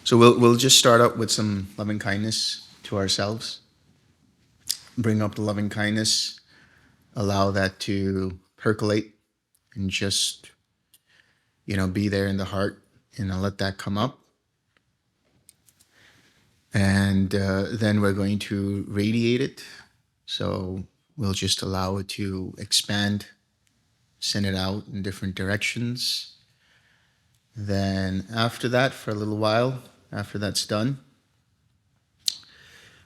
So we'll just start out with some loving kindness to ourselves. Bring up the loving kindness, allow that to percolate, and just be there in the heart, and let that come up. And then we're going to radiate it. So we'll just allow it to expand, send it out in different directions. Then after that, for a little while, after that's done,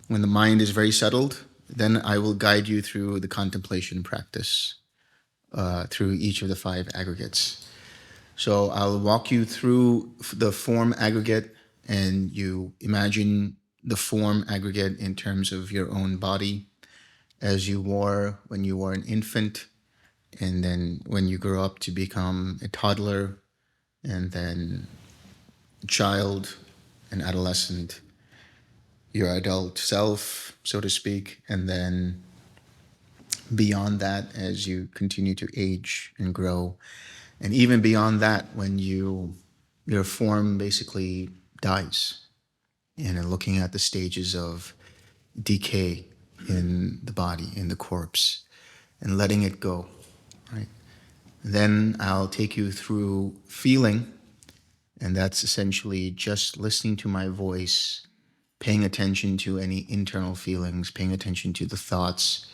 when the mind is very settled, then I will guide you through the contemplation practice, through each of the 5 aggregates. So I'll walk you through the form aggregate, and you imagine the form aggregate in terms of your own body as you were when you were an infant, and then when you grow up to become a toddler, and then a child, an adolescent, your adult self, so to speak, and then beyond that as you continue to age and grow. And even beyond that, when your form basically dies, and looking at the stages of decay in the body, in the corpse, and letting it go, right? Then I'll take you through feeling, and that's essentially just listening to my voice, paying attention to any internal feelings, paying attention to the thoughts,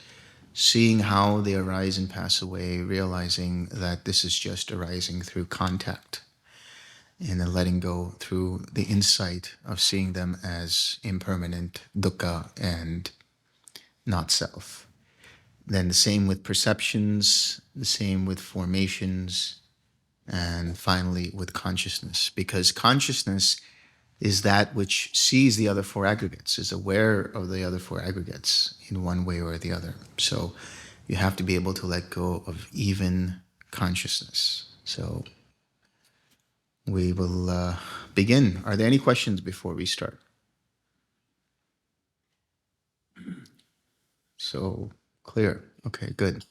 seeing how they arise and pass away, realizing that this is just arising through contact, and then letting go through the insight of seeing them as impermanent, dukkha, and not self. Then the same with perceptions, the same with formations, and finally with consciousness, because consciousness is that which sees the other 4 aggregates, is aware of the other 4 aggregates in one way or the other. So you have to be able to let go of even consciousness. So we will begin. Are there any questions before we start? So clear. Okay, good.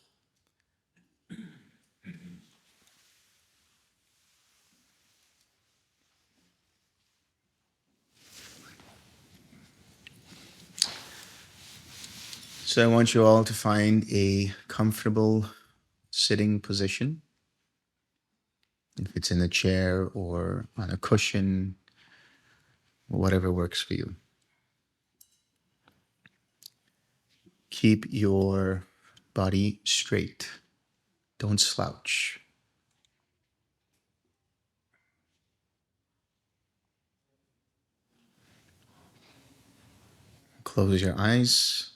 So I want you all to find a comfortable sitting position. If it's in a chair or on a cushion, whatever works for you. Keep your body straight. Don't slouch. Close your eyes.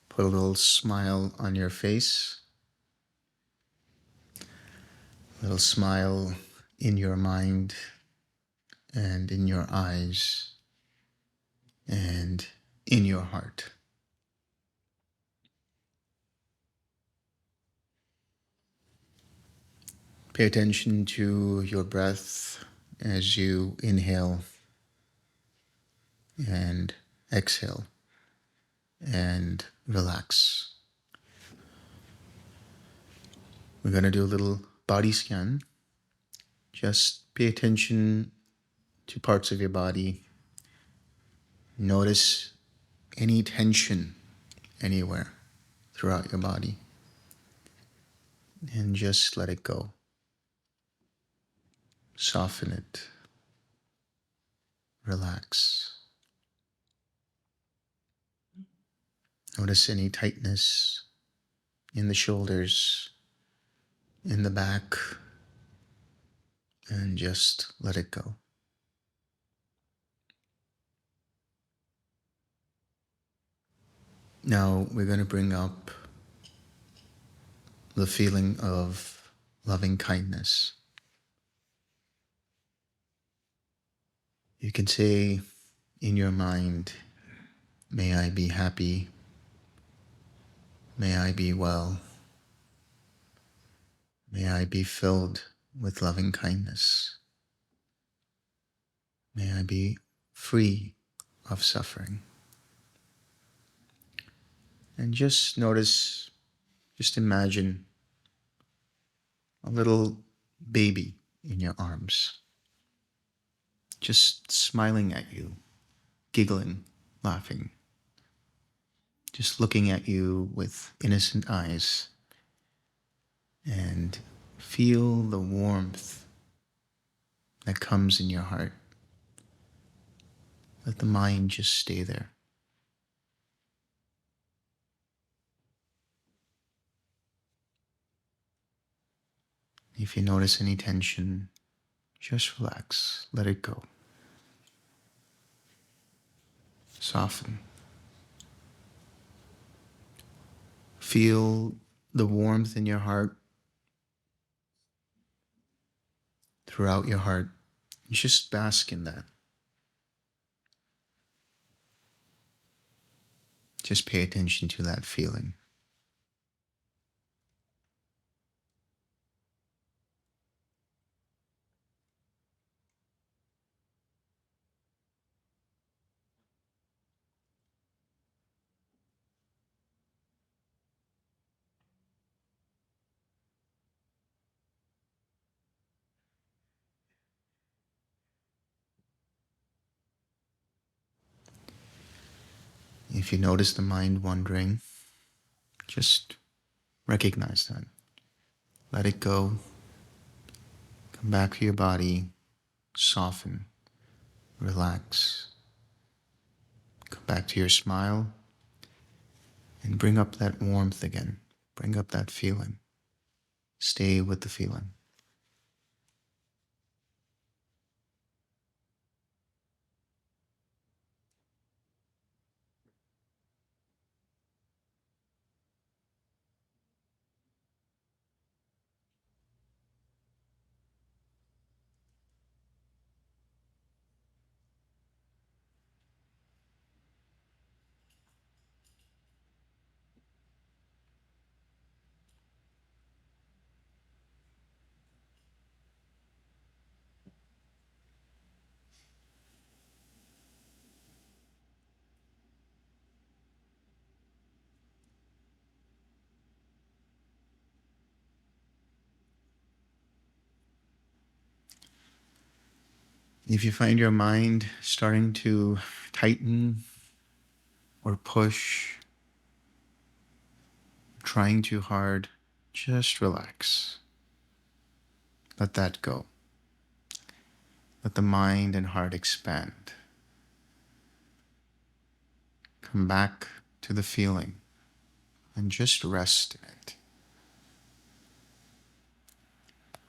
Put a little smile on your face. A little smile in your mind and in your eyes and in your heart. Pay attention to your breath as you inhale and exhale, and relax. We're going to do a little body scan. Just pay attention to parts of your body. Notice any tension anywhere throughout your body, and just let it go. Soften it. Relax. Notice any tightness in the shoulders, in the back, and just let it go. Now we're going to bring up the feeling of loving kindness. You can say in your mind, may I be happy, may I be well, may I be filled with loving kindness, may I be free of suffering. And just notice, just imagine a little baby in your arms. just smiling at you, giggling, laughing, just looking at you with innocent eyes, and feel the warmth that comes in your heart. Let the mind just stay there. If you notice any tension, just relax, let it go. Soften. Feel the warmth in your heart, throughout your heart. Just bask in that. Just pay attention to that feeling. If you notice the mind wandering, just recognize that. Let it go. Come back to your body. Soften. Relax. Come back to your smile. And bring up that warmth again. Bring up that feeling. Stay with the feeling. If you find your mind starting to tighten or push, trying too hard, just relax. Let that go. Let the mind and heart expand. Come back to the feeling and just rest in it.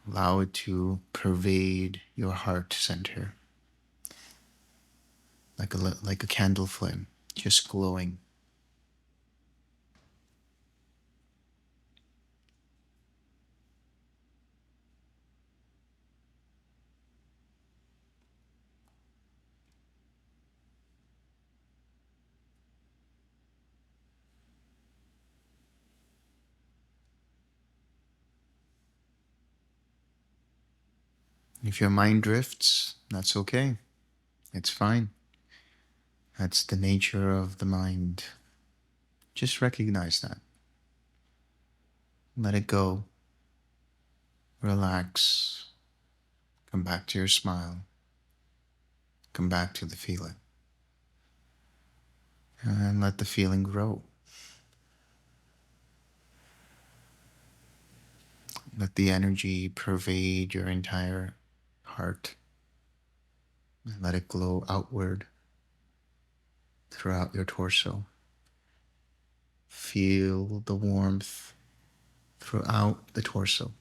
Allow it to pervade your heart center like a candle flame, just glowing. If your mind drifts, that's okay. It's fine. That's the nature of the mind. Just recognize that. Let it go. Relax. Come back to your smile. Come back to the feeling. And let the feeling grow. Let the energy pervade your entire heart. And let it glow outward throughout your torso. Feel the warmth throughout the torso.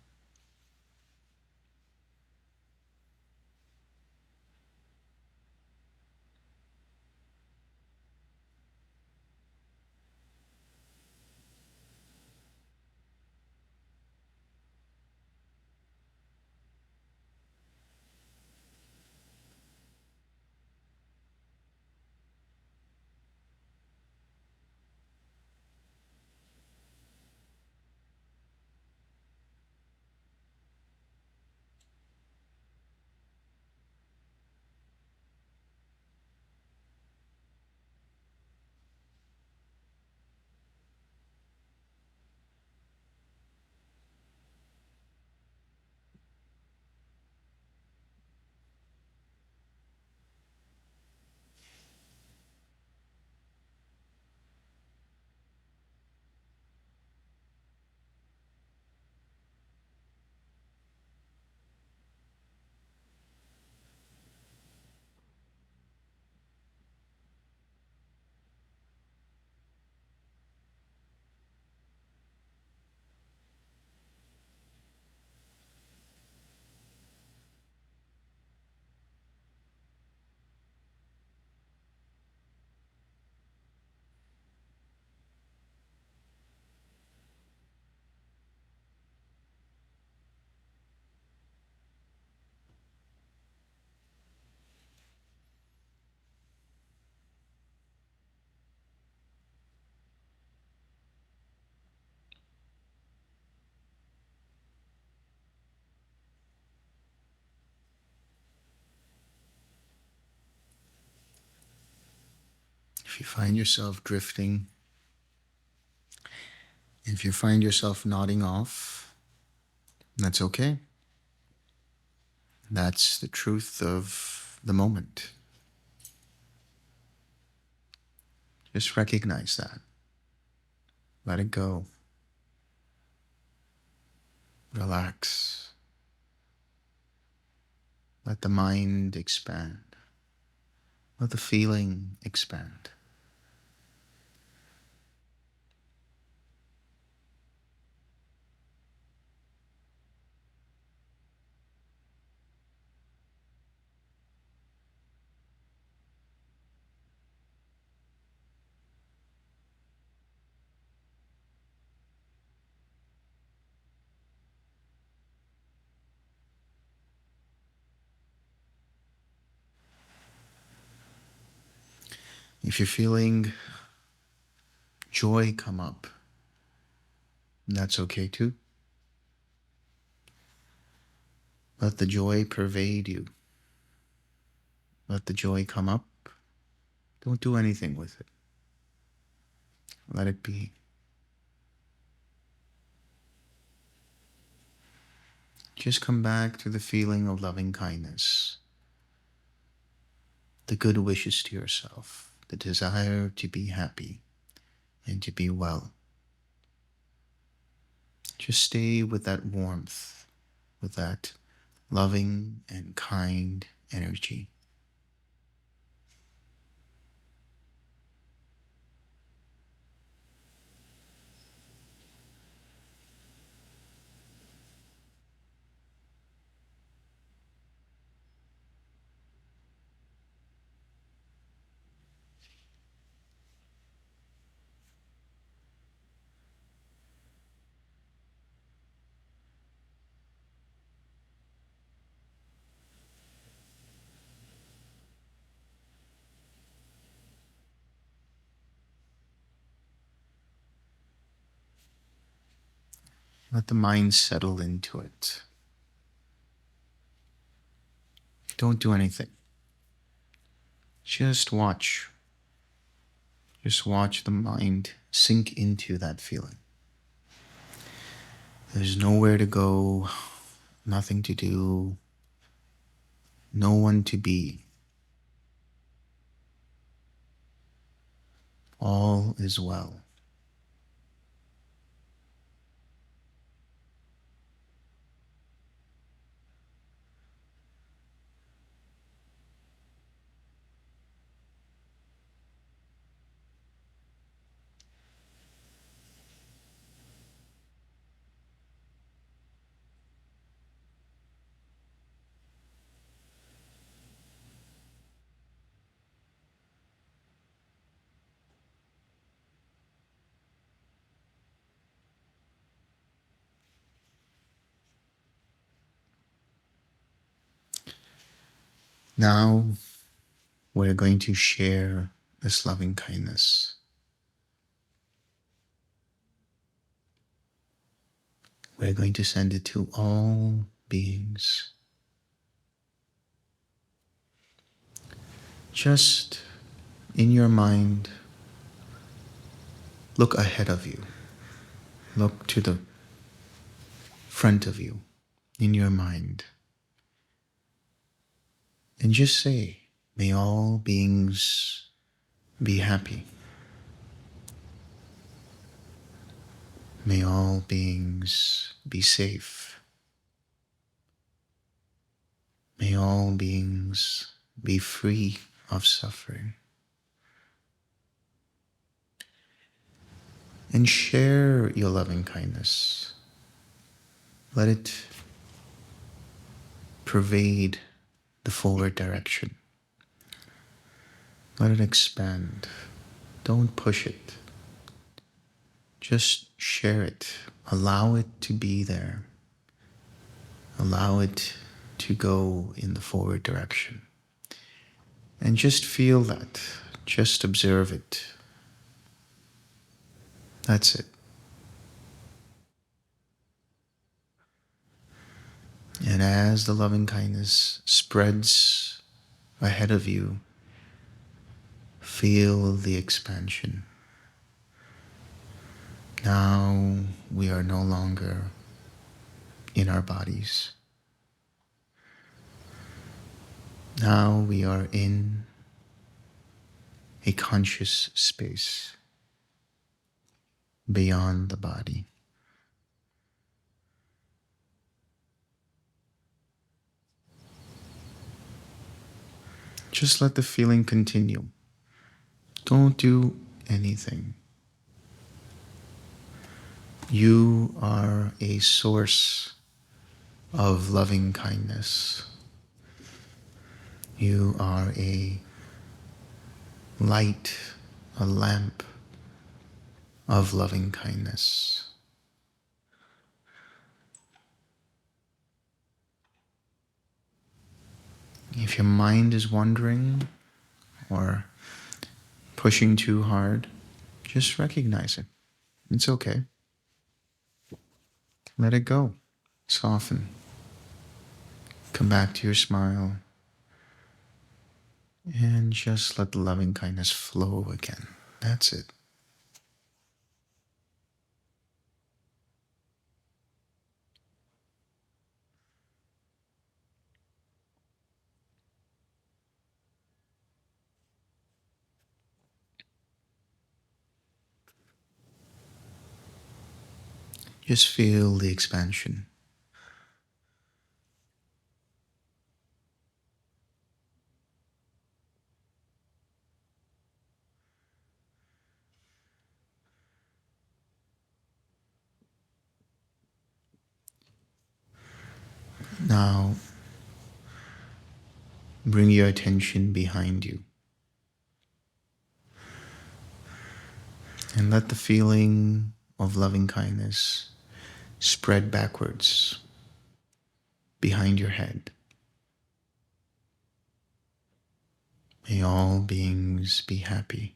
If you find yourself drifting, if you find yourself nodding off, that's okay. That's the truth of the moment. Just recognize that. Let it go. Relax. Let the mind expand. Let the feeling expand. If you're feeling joy come up, that's okay too. Let the joy pervade you. Let the joy come up. Don't do anything with it. Let it be. Just come back to the feeling of loving kindness, the good wishes to yourself, the desire to be happy and to be well. Just stay with that warmth, with that loving and kind energy. Let the mind settle into it. Don't do anything. Just watch. Just watch the mind sink into that feeling. There's nowhere to go, nothing to do, no one to be. All is well. Now we're going to share this loving kindness. We're going to send it to all beings. Just in your mind, look ahead of you. Look to the front of you in your mind. And just say, may all beings be happy. May all beings be safe. May all beings be free of suffering. And share your loving kindness. Let it pervade the forward direction. Let it expand. Don't push it. Just share it. Allow it to be there. Allow it to go in the forward direction. And just feel that. Just observe it. That's it. And as the loving kindness spreads ahead of you, Feel the expansion. Now we are no longer in our bodies. Now we are in a conscious space beyond the body. Just let the feeling continue. Don't do anything. You are a source of loving kindness. You are a light, a lamp of loving kindness. If your mind is wandering or pushing too hard, just recognize it. It's okay. Let it go. Soften. Come back to your smile. And just let the loving kindness flow again. That's it. Just feel the expansion. Now, bring your attention behind you. And let the feeling of loving kindness spread backwards behind your head. May all beings be happy.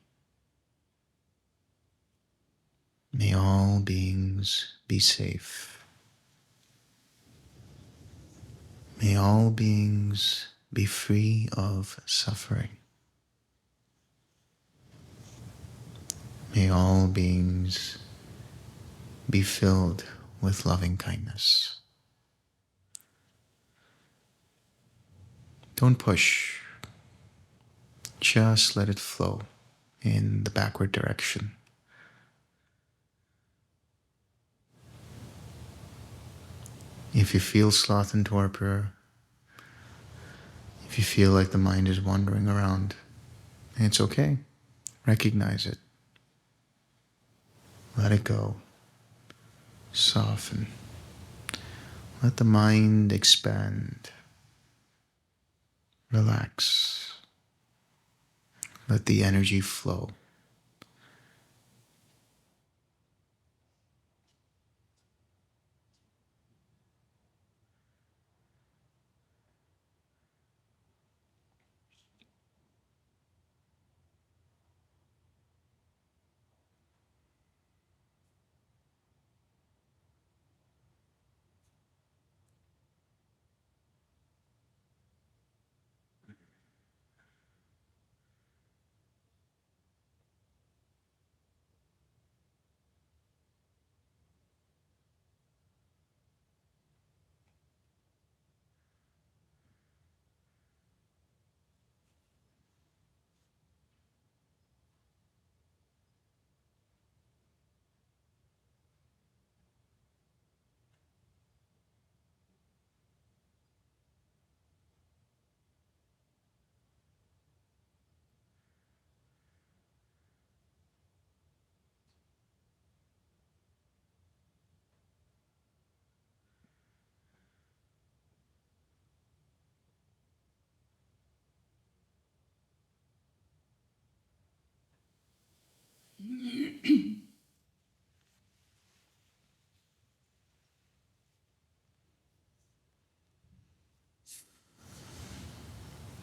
May all beings be safe. May all beings be free of suffering. May all beings be filled with loving kindness. Don't push. Just let it flow in the backward direction. If you feel sloth and torpor, if you feel like the mind is wandering around, it's okay. Recognize it. Let it go. Soften. Let the mind expand. Relax. Let the energy flow.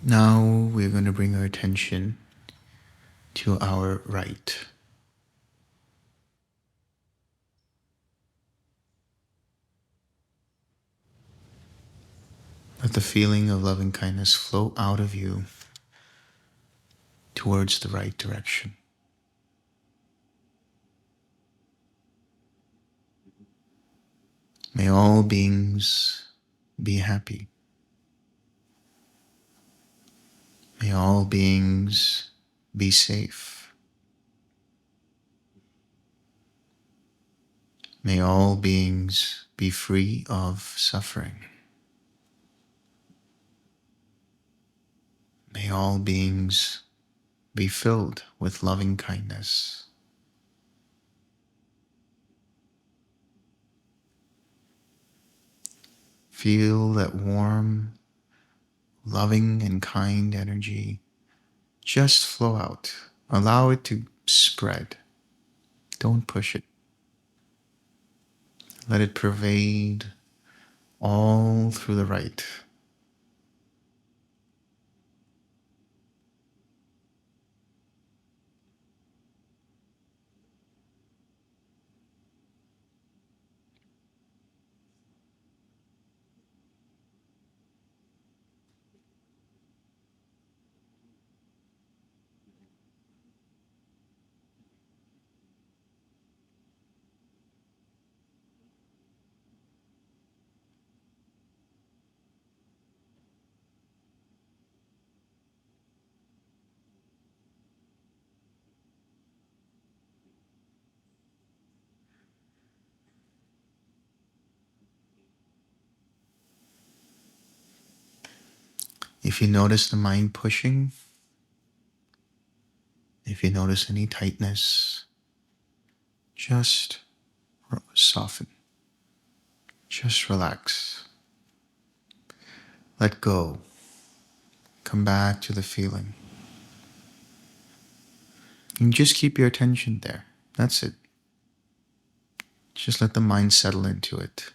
Now we're going to bring our attention to our right. Let the feeling of loving kindness flow out of you towards the right direction. May all beings be happy. May all beings be safe. May all beings be free of suffering. May all beings be filled with loving kindness. Feel that warm, loving, and kind energy just flow out. Allow it to spread. Don't push it. Let it pervade all through the right. If you notice the mind pushing, if you notice any tightness, just soften. Just relax. Let go. Come back to the feeling. And just keep your attention there. That's it. Just let the mind settle into it.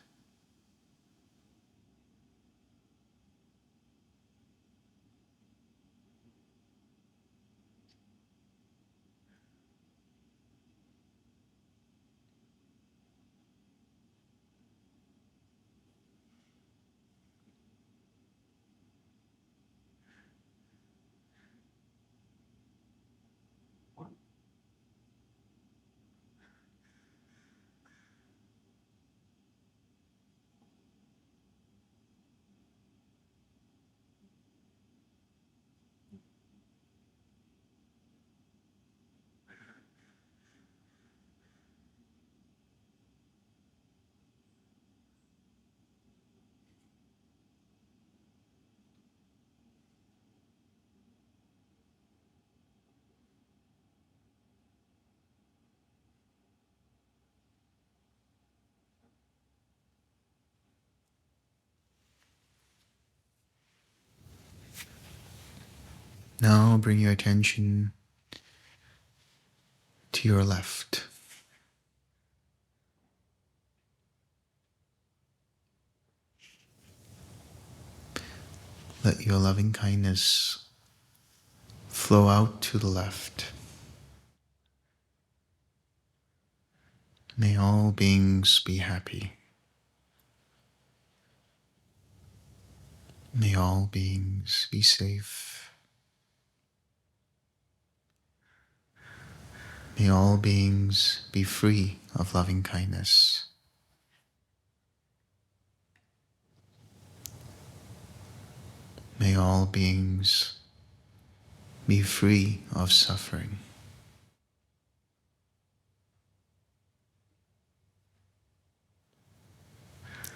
Now bring your attention to your left. Let your loving kindness flow out to the left. May all beings be happy. May all beings be safe. May all beings be free of loving kindness. May all beings be free of suffering.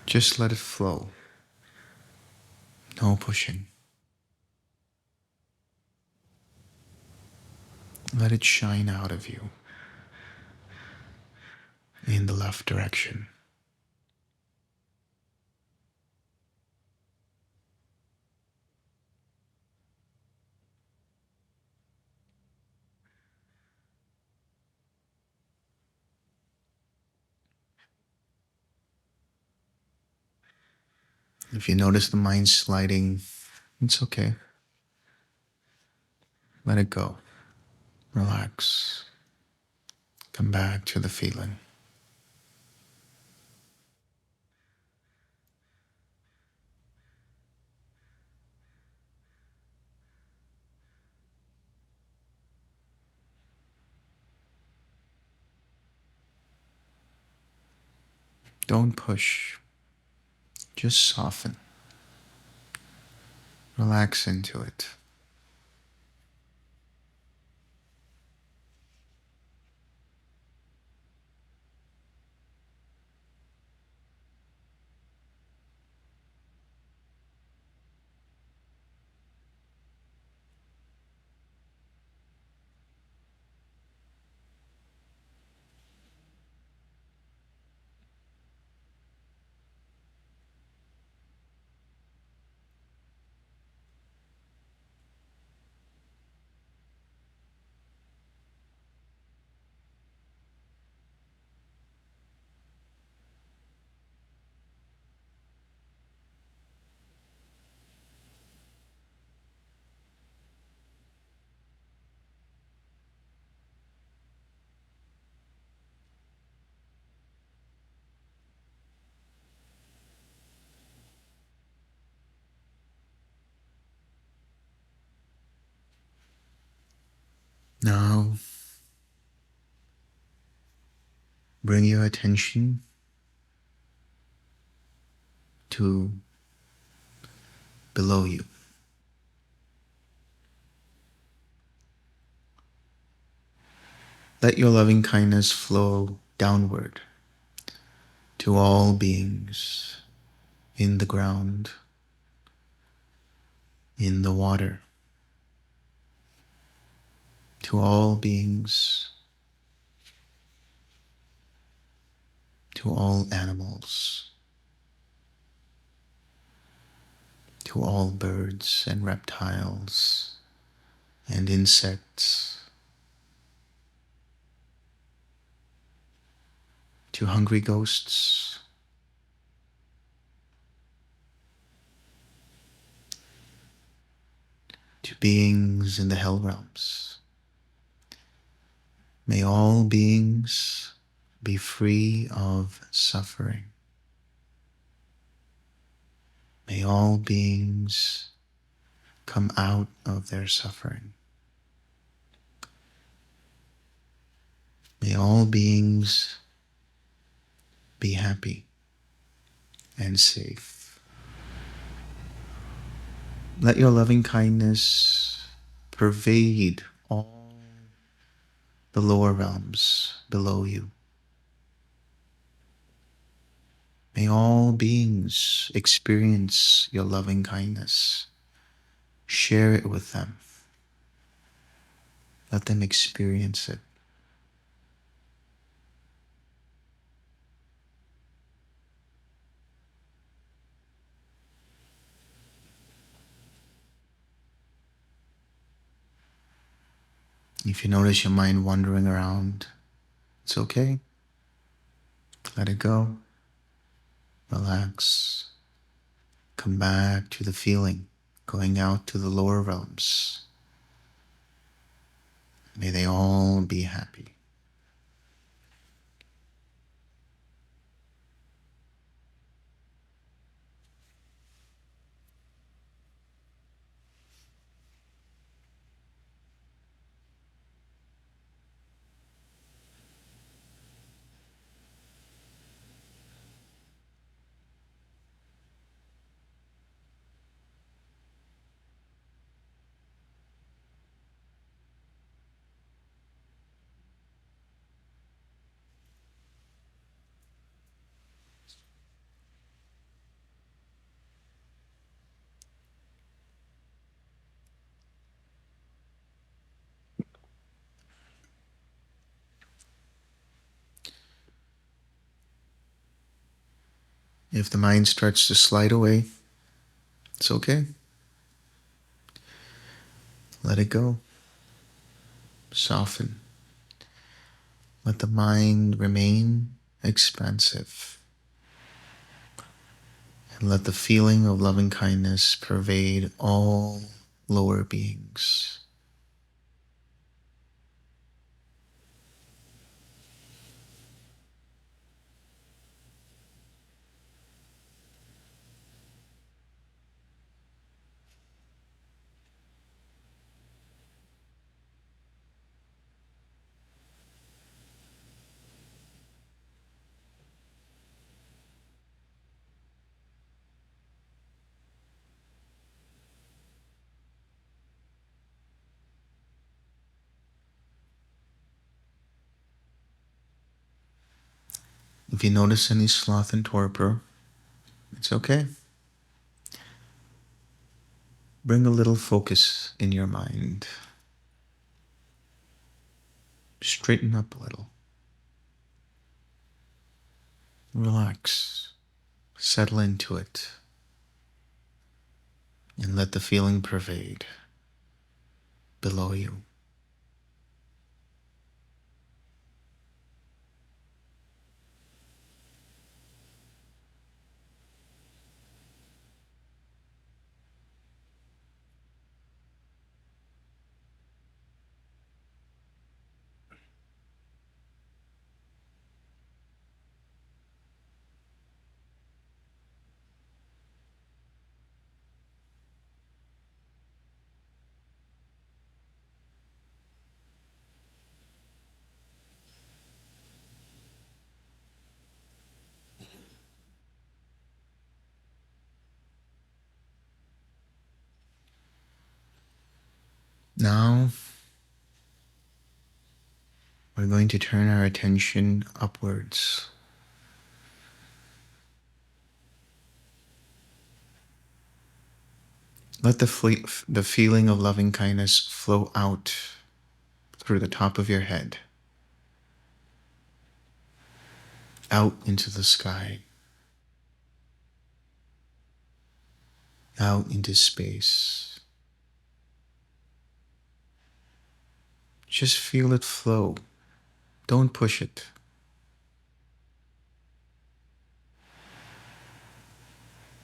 Just let it flow. No pushing. Let it shine out of you in the left direction. If you notice the mind sliding, it's okay. Let it go. Relax. Come back to the feeling. Don't push. Just soften. Relax into it. Now, bring your attention to below you. Let your loving kindness flow downward to all beings in the ground, in the water, to all beings, to all animals, to all birds and reptiles and insects, to hungry ghosts, to beings in the hell realms. May all beings be free of suffering. May all beings come out of their suffering. May all beings be happy and safe. Let your loving kindness pervade all the lower realms below you. May all beings experience your loving kindness. Share it with them. Let them experience it. If you notice your mind wandering around, it's okay. Let it go. Relax. Come back to the feeling, going out to the lower realms. May they all be happy. If the mind starts to slide away, it's okay. Let it go. Soften. Let the mind remain expansive. And let the feeling of loving kindness pervade all lower beings. If you notice any sloth and torpor, it's okay. Bring a little focus in your mind. Straighten up a little. Relax. Settle into it. And let the feeling pervade below you. Now, we're going to turn our attention upwards. Let the feeling of loving kindness flow out through the top of your head, out into the sky, out into space. Just feel it flow. Don't push it.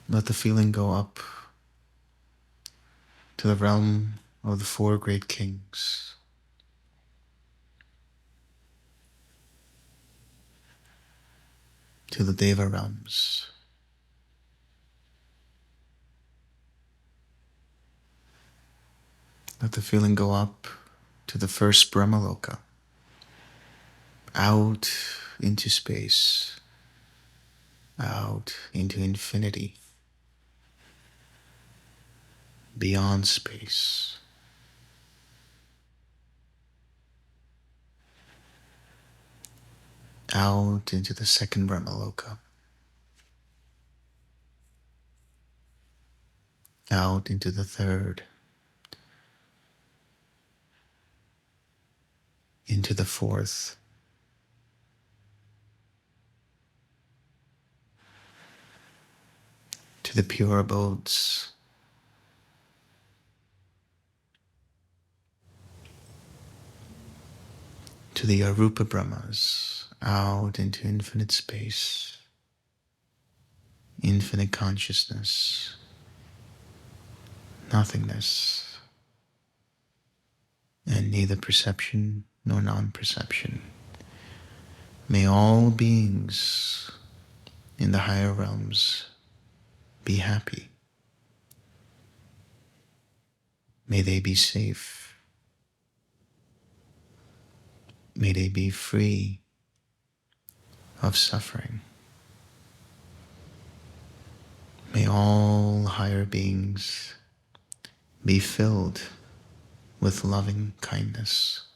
Let the feeling go up to the realm of the four great kings, to the Deva realms. Let the feeling go up to the first Brahmaloka, out into space, out into infinity, beyond space. Out into the second Brahmaloka, out into the third, into the fourth, to the pure abodes, to the Arupa Brahmas, out into infinite space, infinite consciousness, nothingness, and neither perception nor non-perception. May all beings in the higher realms be happy. May they be safe. May they be free of suffering. May all higher beings be filled with loving kindness.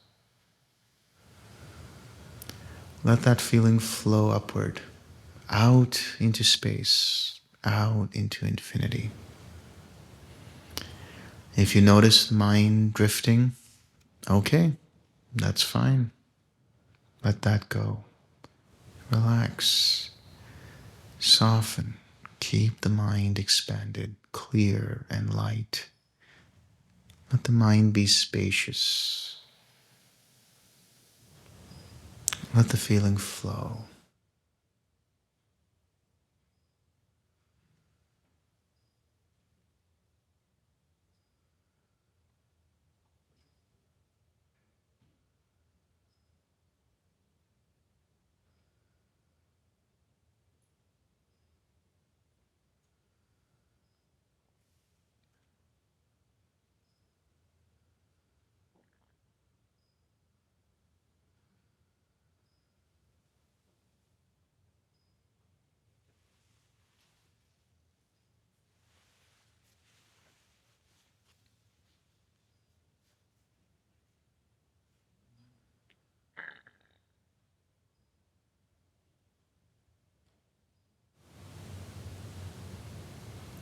Let that feeling flow upward, out into space, out into infinity. If you notice the mind drifting, okay, that's fine. Let that go. Relax. Soften. Keep the mind expanded, clear and light. Let the mind be spacious. Let the feeling flow.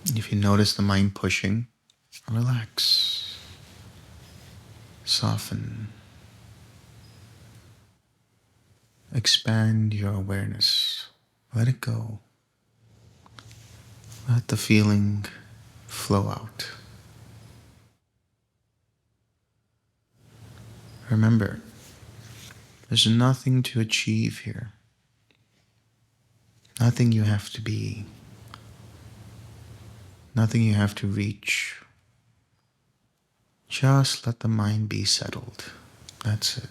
If you notice the mind pushing, relax, soften, expand your awareness. Let it go. Let the feeling flow out. Remember, there's nothing to achieve here. Nothing you have to be. Nothing you have to reach. Just let the mind be settled. That's it.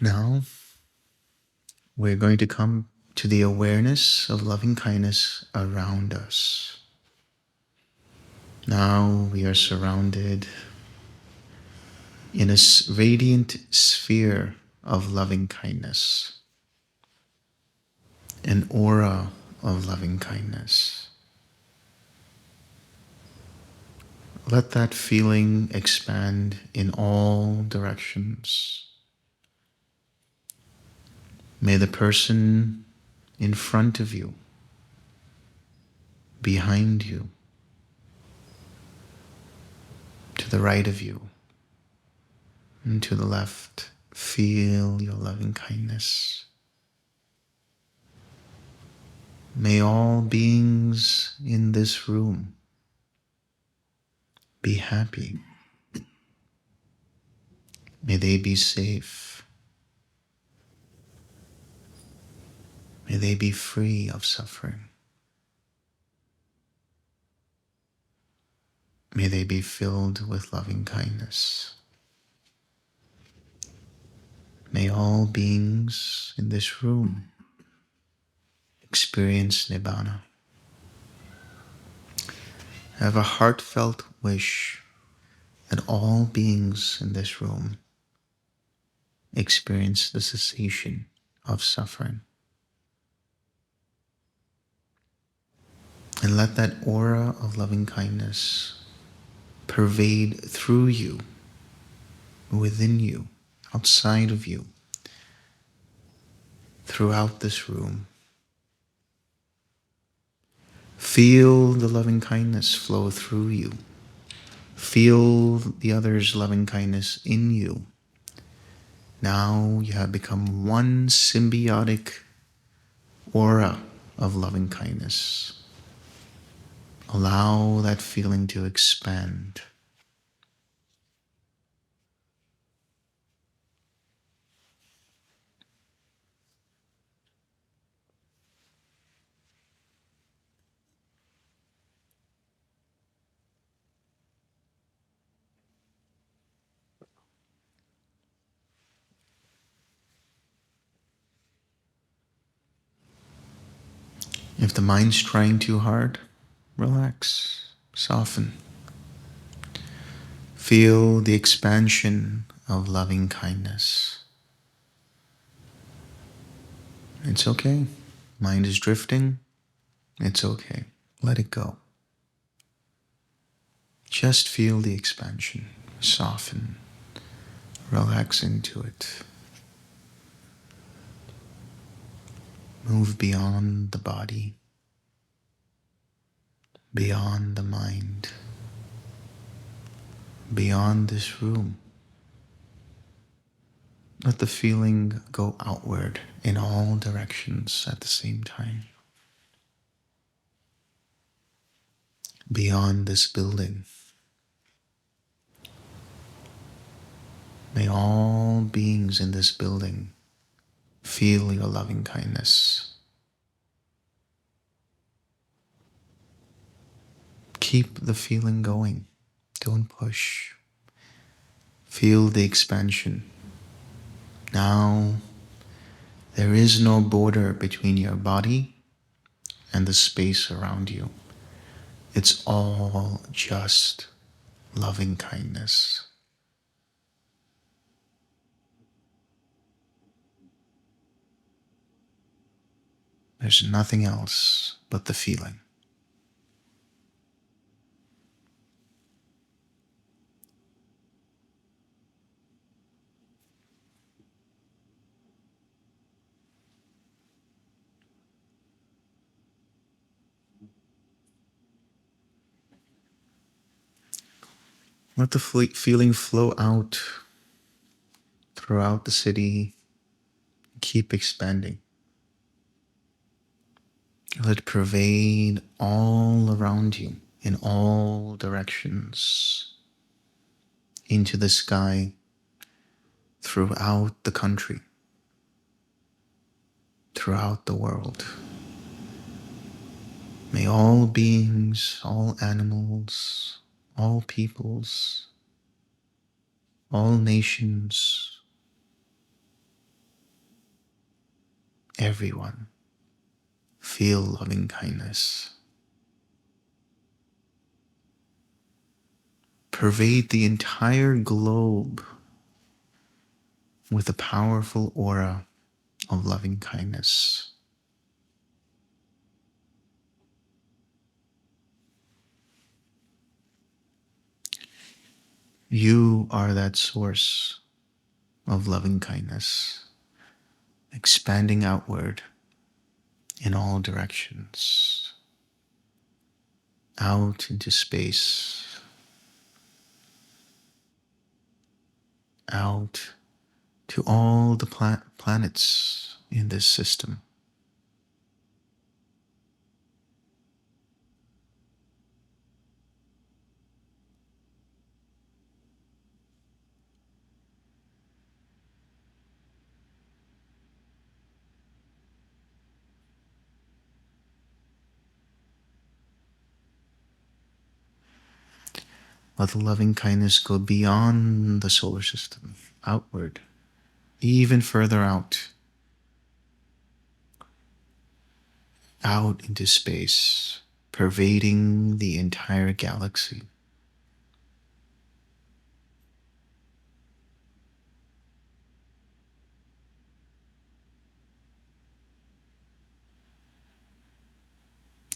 Now, we're going to come to the awareness of loving kindness around us. Now we are surrounded in a radiant sphere of loving kindness, an aura of loving kindness. Let that feeling expand in all directions. May the person in front of you, behind you, to the right of you, and to the left, feel your loving kindness. May all beings in this room be happy. May they be safe. May they be free of suffering. May they be filled with loving kindness. May all beings in this room experience Nibbana. I have a heartfelt wish that all beings in this room experience the cessation of suffering. And let that aura of loving kindness pervade through you, within you, outside of you, throughout this room. Feel the loving kindness flow through you. Feel the other's loving kindness in you. Now you have become one symbiotic aura of loving kindness. Allow that feeling to expand. If the mind's trying too hard, relax, soften. Feel the expansion of loving kindness. It's okay. Mind is drifting. It's okay. Let it go. Just feel the expansion. Soften. Relax into it. Move beyond the body, beyond the mind, beyond this room. Let the feeling go outward in all directions at the same time. Beyond this building. May all beings in this building feel your loving kindness. Keep the feeling going. don't push. Feel the expansion. Now, there is no border between your body and the space around you. It's all just loving kindness. There's nothing else but the feeling. Let the feeling flow out throughout the city. Keep expanding. Let it pervade all around you in all directions, into the sky, throughout the country, throughout the world. May all beings, all animals, all peoples, all nations, everyone feel loving kindness. Pervade the entire globe with a powerful aura of loving kindness. You are that source of loving kindness, expanding outward in all directions, out into space, out to all the planets in this system. Let the loving kindness go beyond the solar system, outward, even further out into space, pervading the entire galaxy.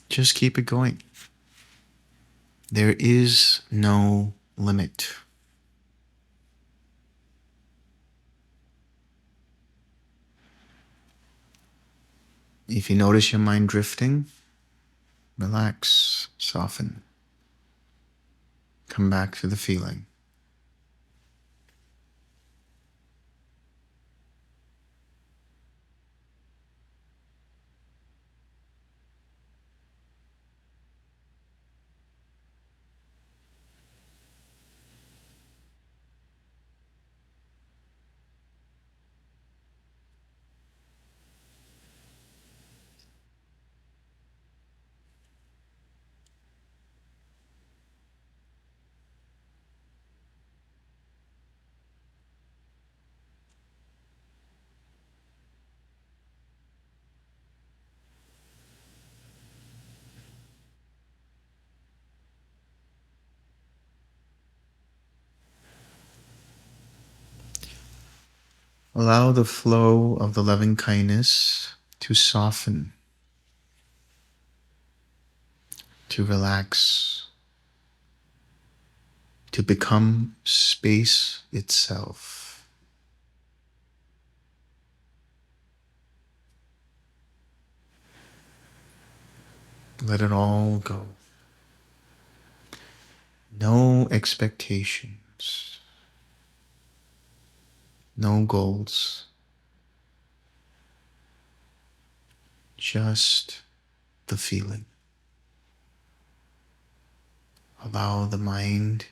Just keep it going. There is no limit. If you notice your mind drifting, relax, soften. Come back to the feeling. Allow the flow of the loving kindness to soften, to relax, to become space itself. Let it all go. No expectations, no goals, just the feeling. Allow the mind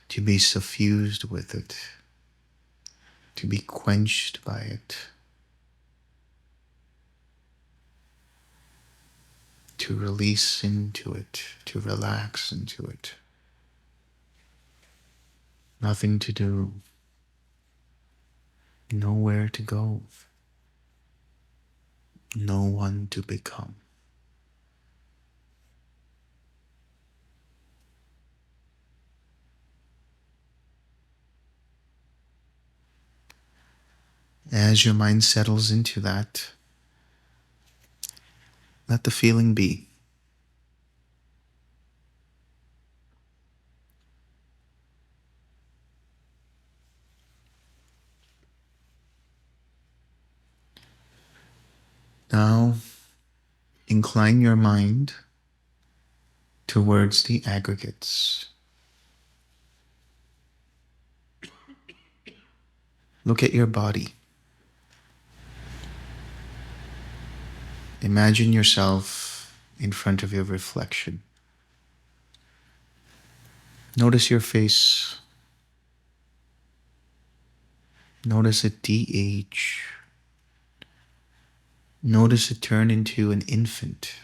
to be suffused with it, to be quenched by it, to release into it, to relax into it. nothing to do, nowhere to go, no one to become. As your mind settles into that, let the feeling be. Now, incline your mind towards the aggregates. Look at your body. Imagine yourself in front of your reflection. Notice your face. Notice it de-age. Notice it turn into an infant.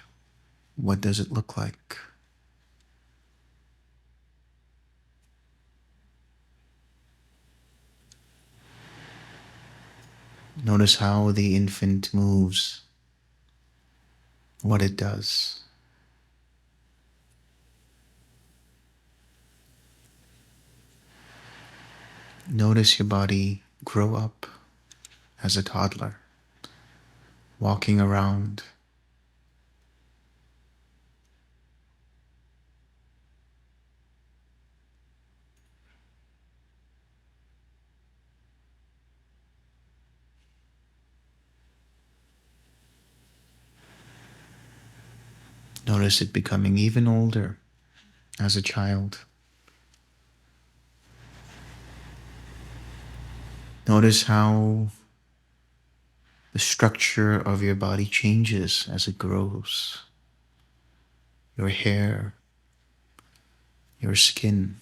What does it look like? Notice how the infant moves, what it does. Notice your body grow up as a toddler, walking around. Notice it becoming even older as a child. Notice how the structure of your body changes as it grows. Your hair, your skin.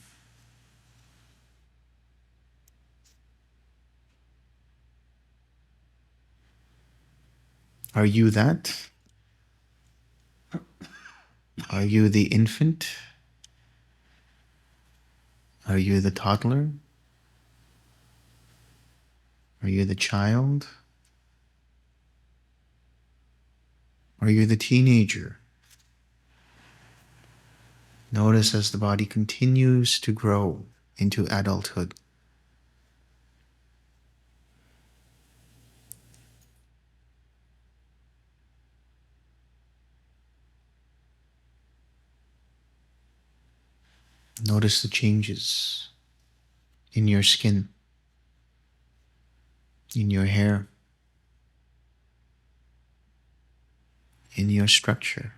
Are you that? Are you the infant? Are you the toddler? Are you the child? Are you the teenager? Notice as the body continues to grow into adulthood. Notice the changes in your skin, in your hair, in your structure.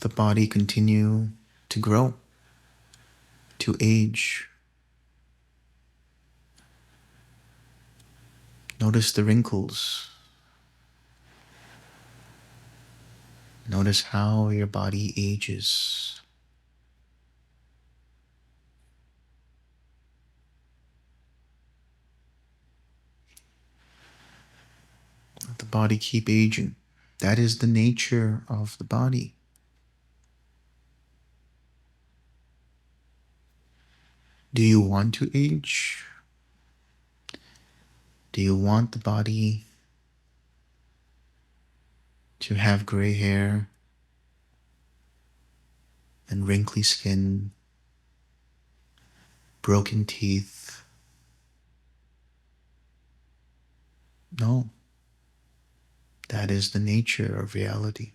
The body continue to grow, to age. Notice the wrinkles. Notice how your body ages. Let the body keep aging. That is the nature of the body. Do you want to age? Do you want the body to have gray hair and wrinkly skin, broken teeth? No. That is the nature of reality.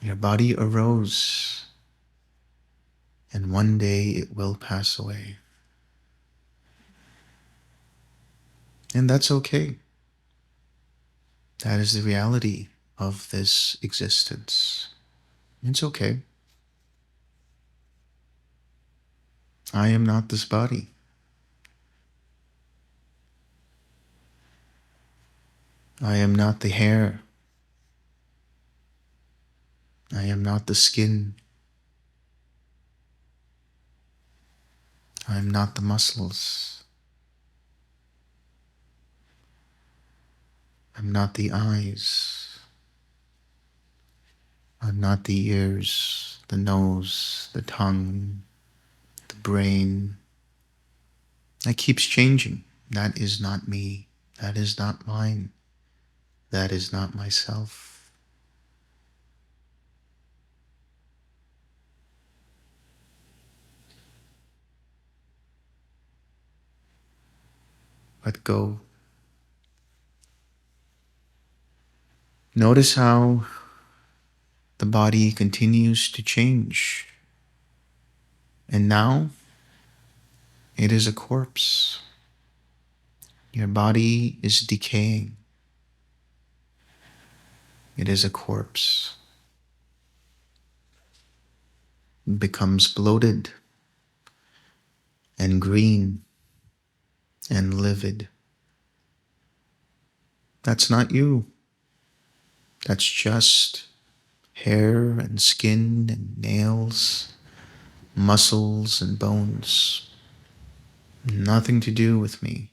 Your body arose, and one day it will pass away. And that's okay. That is the reality of this existence. It's okay. I am not this body. I am not the hair. I am not the skin. I am not the muscles. I'm not the eyes. I'm not the ears, the nose, the tongue, the brain. That keeps changing. That is not me. That is not mine. That is not myself. Let go. Notice how the body continues to change. And now it is a corpse. Your body is decaying. It is a corpse. It becomes bloated and green and livid. That's not you. That's just hair and skin and nails, muscles and bones. Nothing to do with me.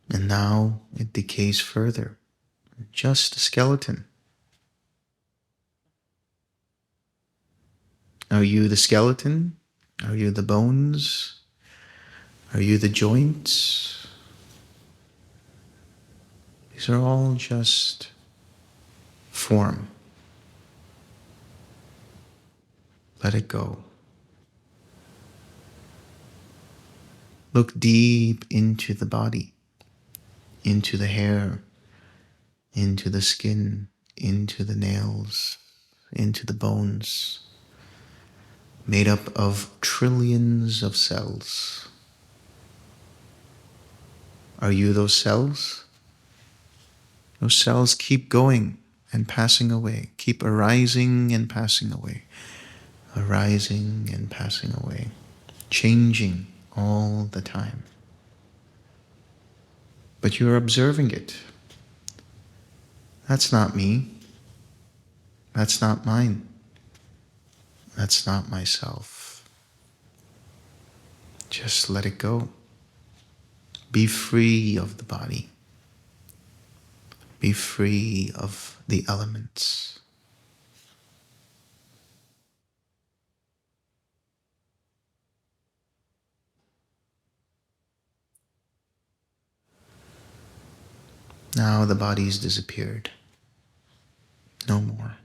And now it decays further. Just a skeleton. Are you the skeleton? Are you the bones? Are you the joints? These are all just form. Let it go. Look deep into the body, into the hair, into the skin, into the nails, into the bones, made up of trillions of cells. Are you those cells? Those cells keep going and passing away, keep arising and passing away, arising and passing away, changing all the time. But you're observing it. That's not me. That's not mine. That's not myself. Just let it go. Be free of the body. Be free of the elements. Now the body's disappeared. No more.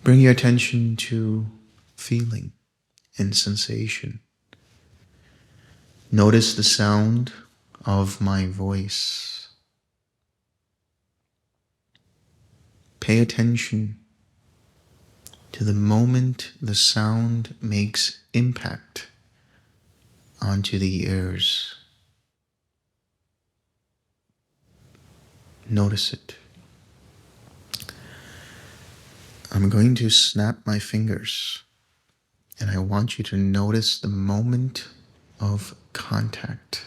Bring your attention to feeling and sensation. Notice the sound of my voice. Pay attention to the moment the sound makes impact onto the ears. Notice it. I'm going to snap my fingers, and I want you to notice the moment of contact.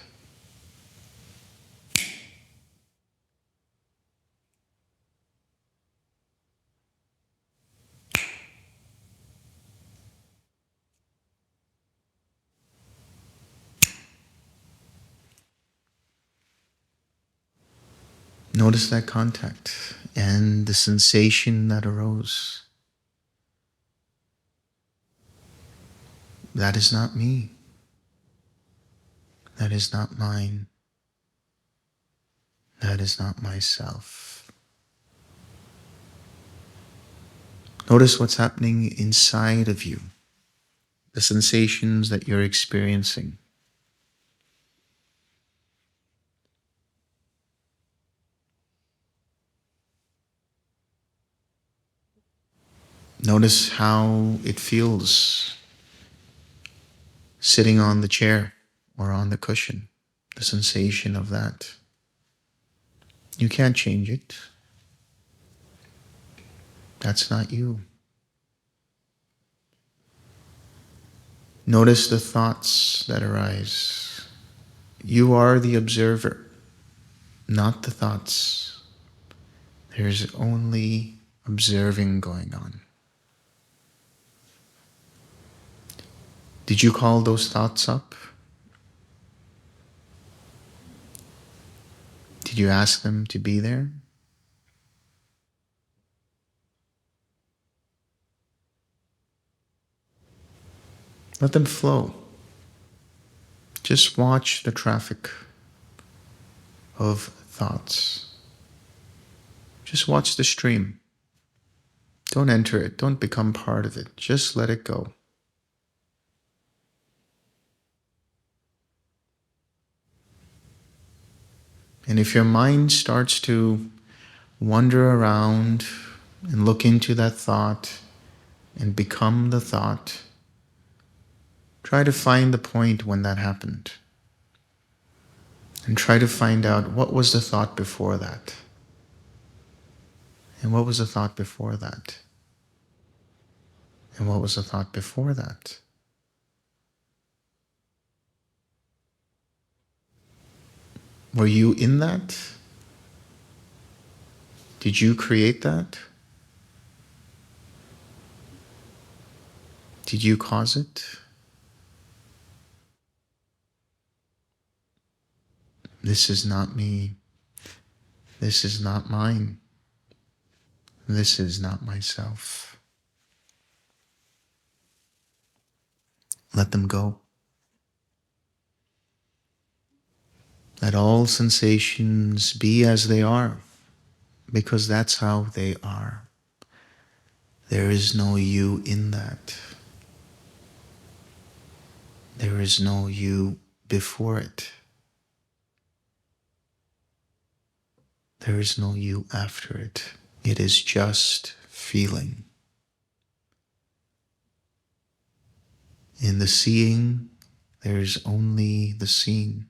Notice that contact and the sensation that arose. That is not me. That is not mine. That is not myself. Notice what's happening inside of you, the sensations that you're experiencing. Notice how it feels sitting on the chair or on the cushion, the sensation of that. You can't change it. That's not you. Notice the thoughts that arise. You are the observer, not the thoughts. There's only observing going on. Did you call those thoughts up? Did you ask them to be there? Let them flow. Just watch the traffic of thoughts. Just watch the stream. Don't enter it. Don't become part of it. Just let it go. And if your mind starts to wander around and look into that thought and become the thought, try to find the point when that happened. And try to find out what was the thought before that. And what was the thought before that? And what was the thought before that? Were you in that? Did you create that? Did you cause it? This is not me. This is not mine. This is not myself. Let them go. Let all sensations be as they are, because that's how they are. There is no you in that. There is no you before it. There is no you after it. It is just feeling. In the seeing, there is only the seen.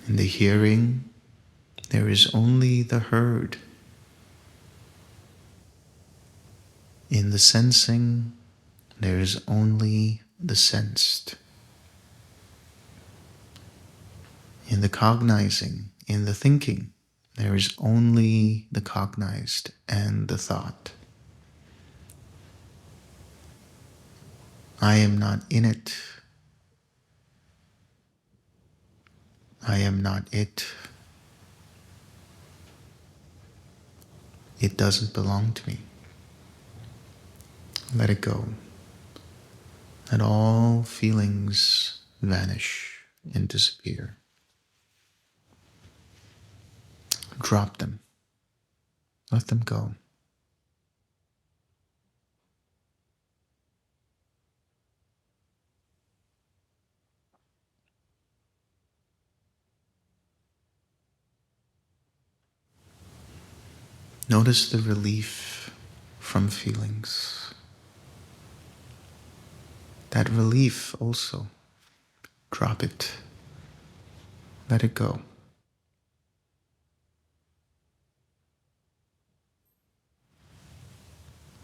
In the hearing, there is only the heard. In the sensing, there is only the sensed. In the cognizing, in the thinking, there is only the cognized and the thought. I am not in it. I am not it. It doesn't belong to me. Let it go. Let all feelings vanish and disappear. Drop them. Let them go. Notice the relief from feelings. That relief also, drop it. Let it go.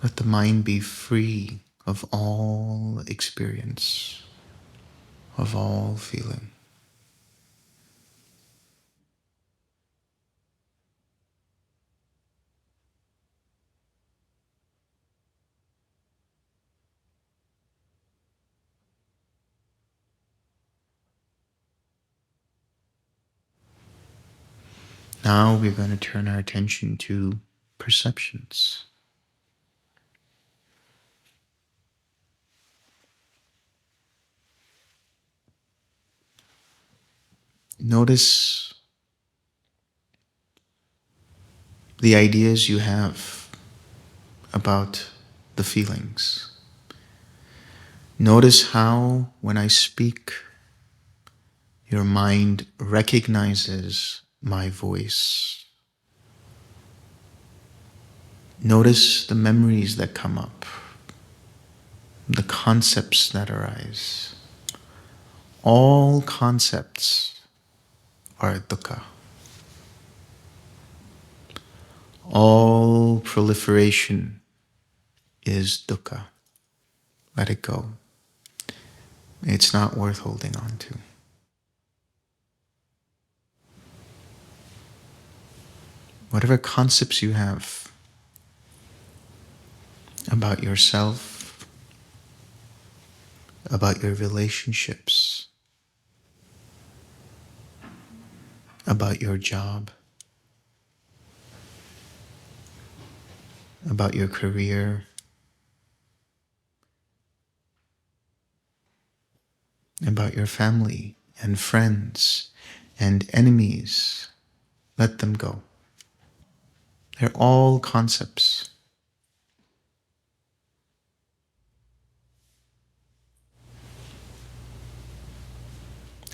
Let the mind be free of all experience, of all feeling. Now we're going to turn our attention to perceptions. Notice the ideas you have about the feelings. Notice how, when I speak, your mind recognizes my voice. Notice the memories that come up, the concepts that arise. All concepts are dukkha. All proliferation is dukkha. Let it go. It's not worth holding on to. Whatever concepts you have about yourself, about your relationships, about your job, about your career, about your family and friends and enemies. Let them go. They're all concepts.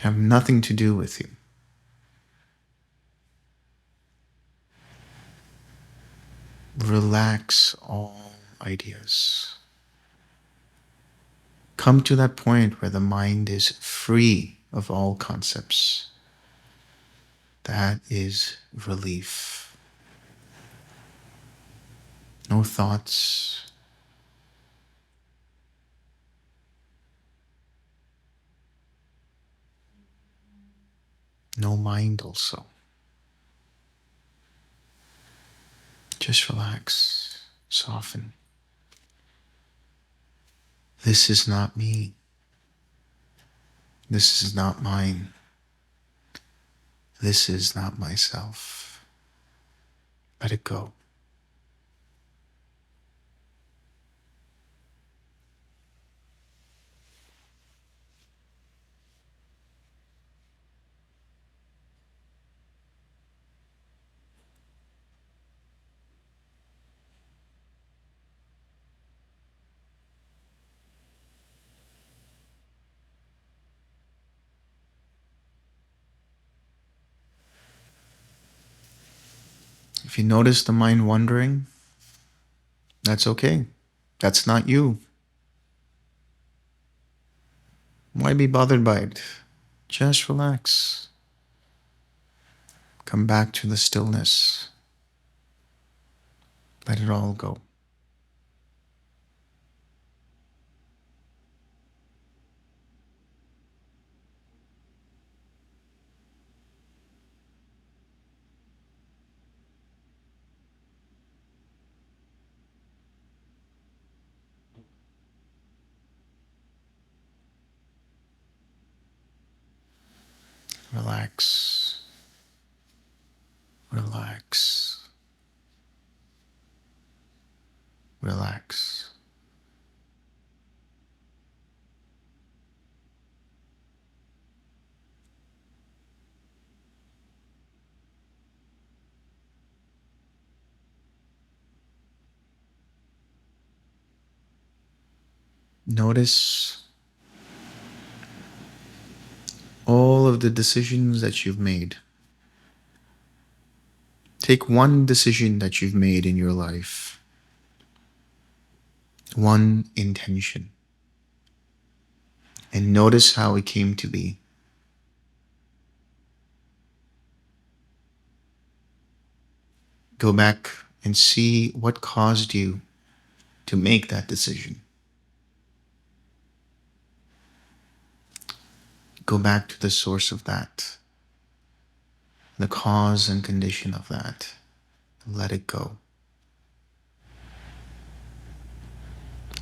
Have nothing to do with you. Relax all ideas. Come to that point where the mind is free of all concepts. That is relief. No thoughts, no mind also. Just relax, soften. This is not me. This is not mine. This is not myself. Let it go. If you notice the mind wandering, that's okay. That's not you. Why be bothered by it? Just relax. Come back to the stillness. Let it all go. Relax. Relax. Relax. Notice all of the decisions that you've made. Take one decision that you've made in your life, one intention, and notice how it came to be. Go back and see what caused you to make that decision. Go back to the source of that, the cause and condition of that. Let it go.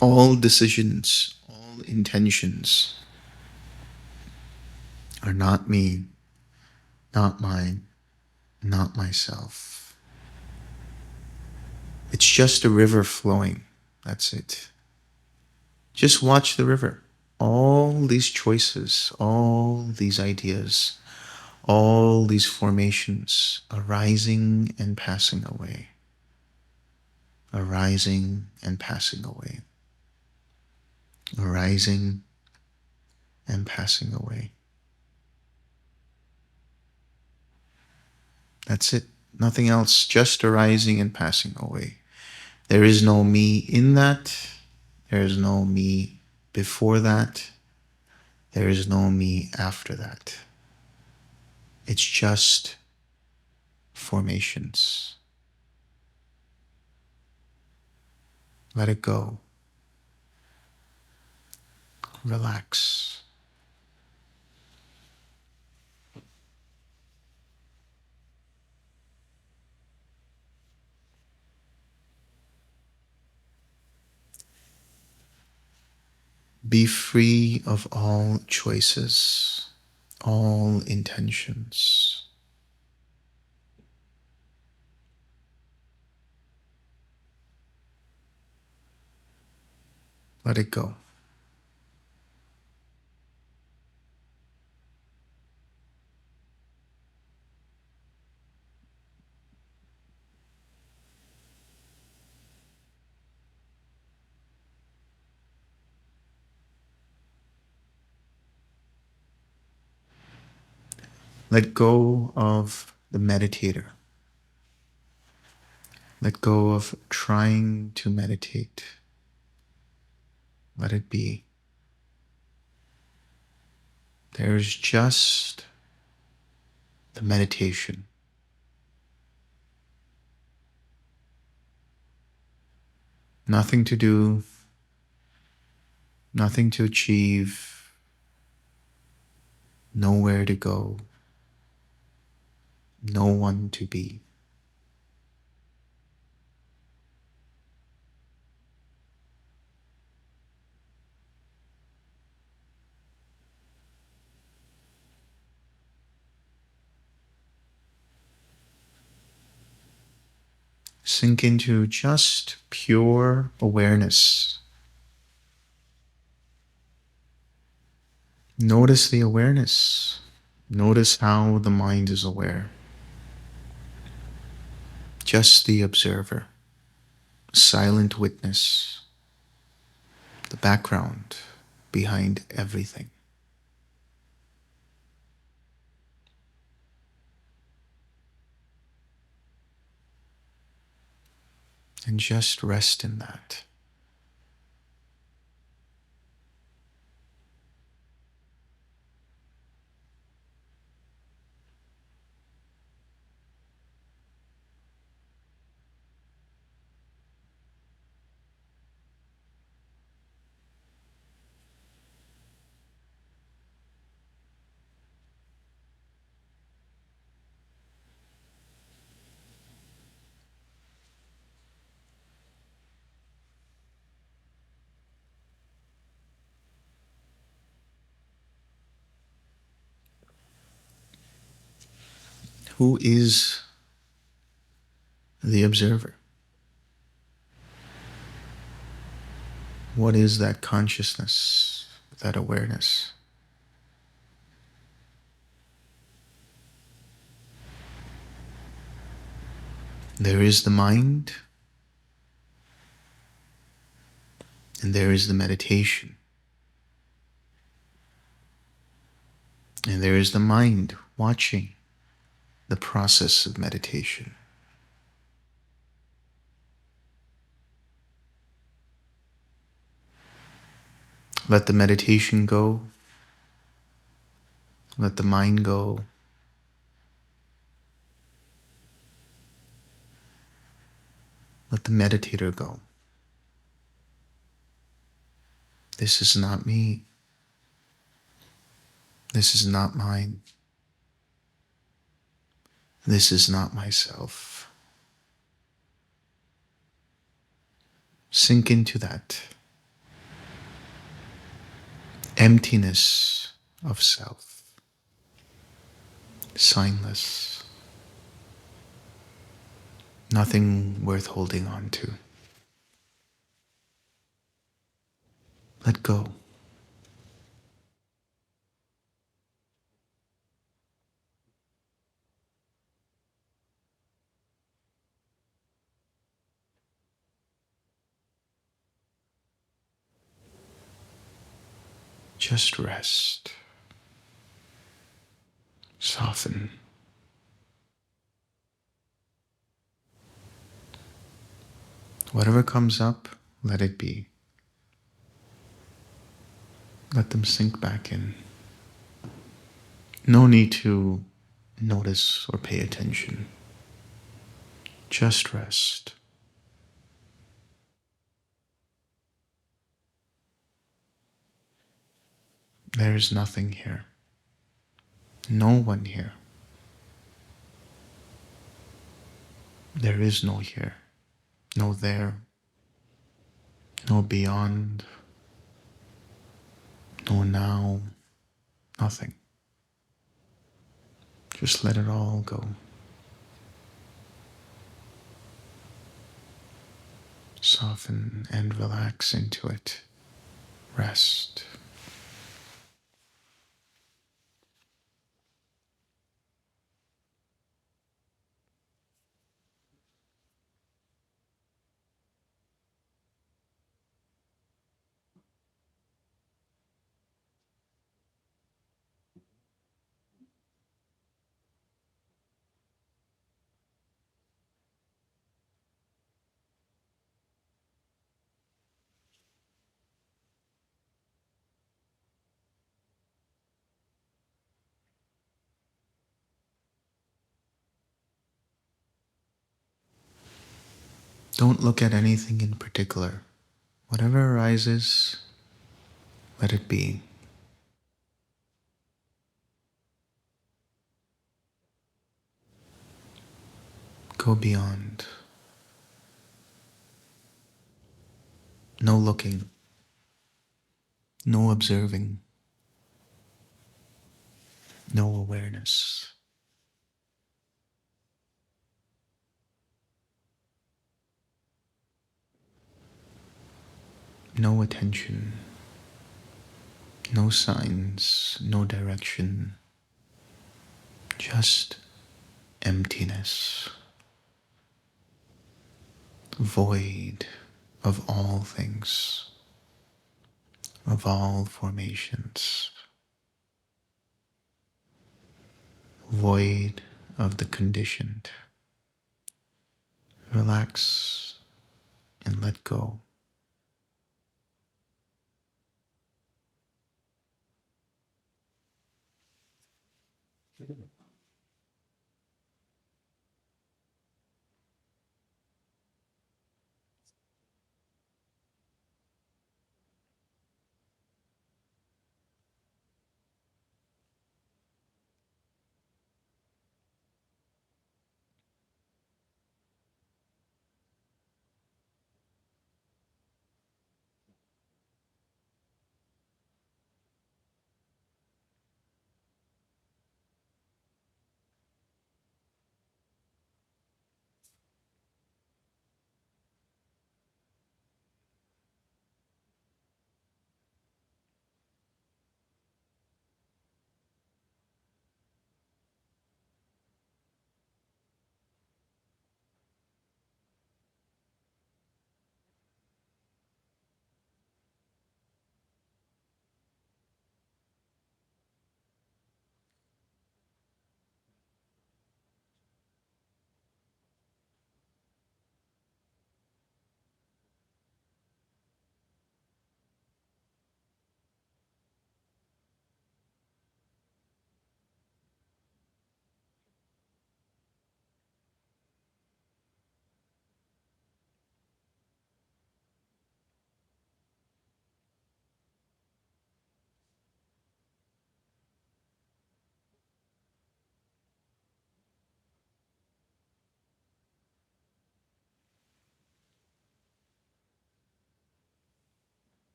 All decisions, all intentions are not me, not mine, not myself. It's just a river flowing. That's it. Just watch the river. All these choices, all these ideas, all these formations arising and passing away, arising and passing away, arising and passing away. That's it. Nothing else, just arising and passing away. There is no me in that. There is no me before that. There is no me after that. It's just formations. Let it go. Relax. Be free of all choices, all intentions. Let it go. Let go of the meditator. Let go of trying to meditate. Let it be. There's just the meditation. Nothing to do, nothing to achieve, nowhere to go, no one to be. Sink into just pure awareness. Notice the awareness. Notice how the mind is aware. Just the observer, silent witness, the background behind everything. And just rest in that. Who is the observer? What is that consciousness, that awareness? There is the mind, and there is the meditation. And there is the mind watching the process of meditation. Let the meditation go. Let the mind go. Let the meditator go. This is not me. This is not mine. This is not myself. Sink into that emptiness of self, signless, nothing worth holding on to. Let go. Just rest. Soften. Whatever comes up, let it be. Let them sink back in. No need to notice or pay attention. Just rest. There is nothing here. No one here. There is no here, no there, no beyond, No now, nothing. Just let it all go. Soften and relax into it. Rest. Don't look at anything in particular. Whatever arises, let it be. Go beyond. No looking. No observing. No awareness. No attention. No signs. No direction. Just emptiness. Void of all things. Of all formations. Void of the conditioned. Relax and let go.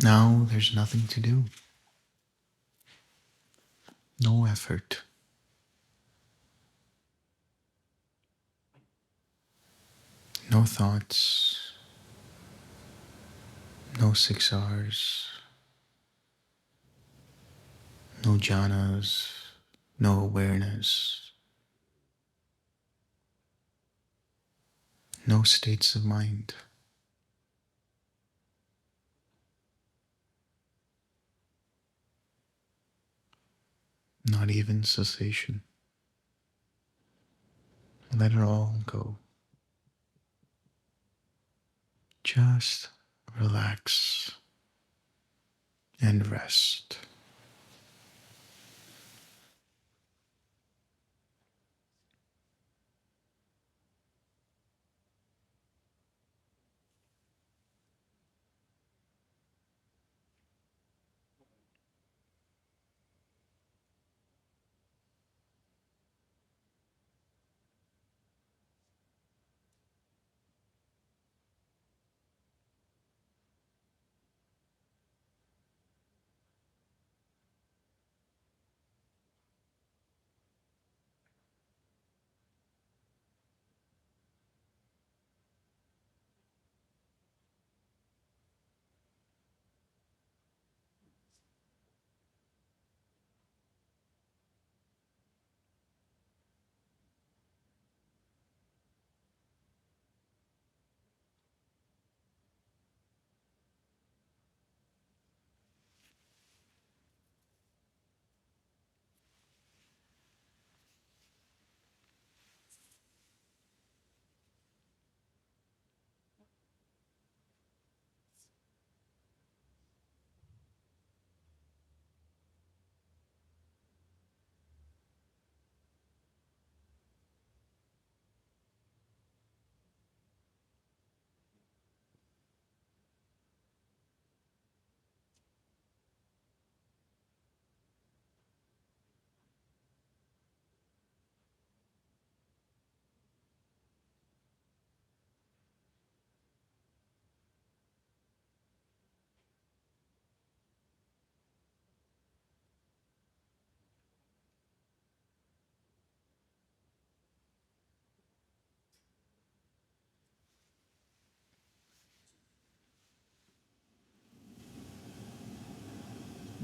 Now there's nothing to do. No effort. No thoughts. No 6 Rs. No jhanas. No awareness. No states of mind. Not even cessation. Let it all go. Just relax, and rest.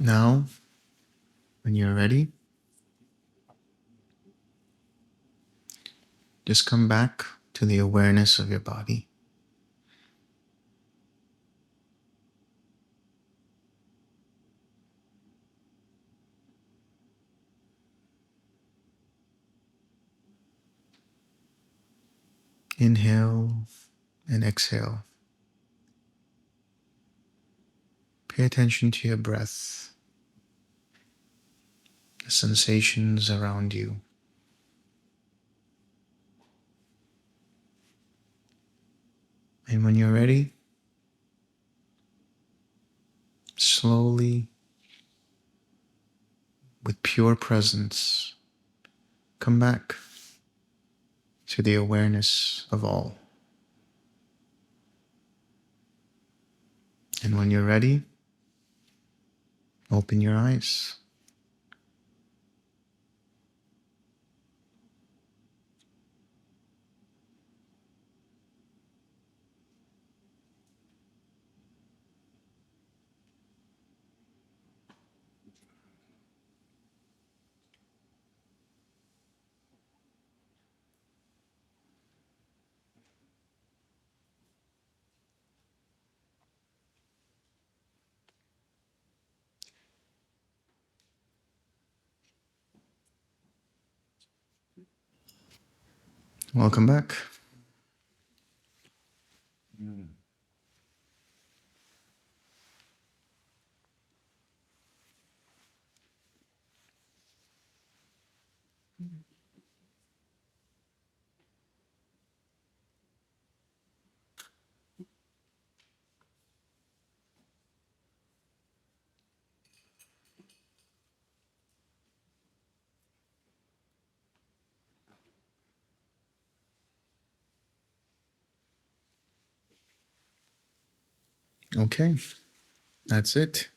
Now, when you're ready, just come back to the awareness of your body. Inhale and exhale. Pay attention to your breath, the sensations around you. And when you're ready, slowly, with pure presence, come back to the awareness of all. And when you're ready, open your eyes. Welcome back. Okay, that's it.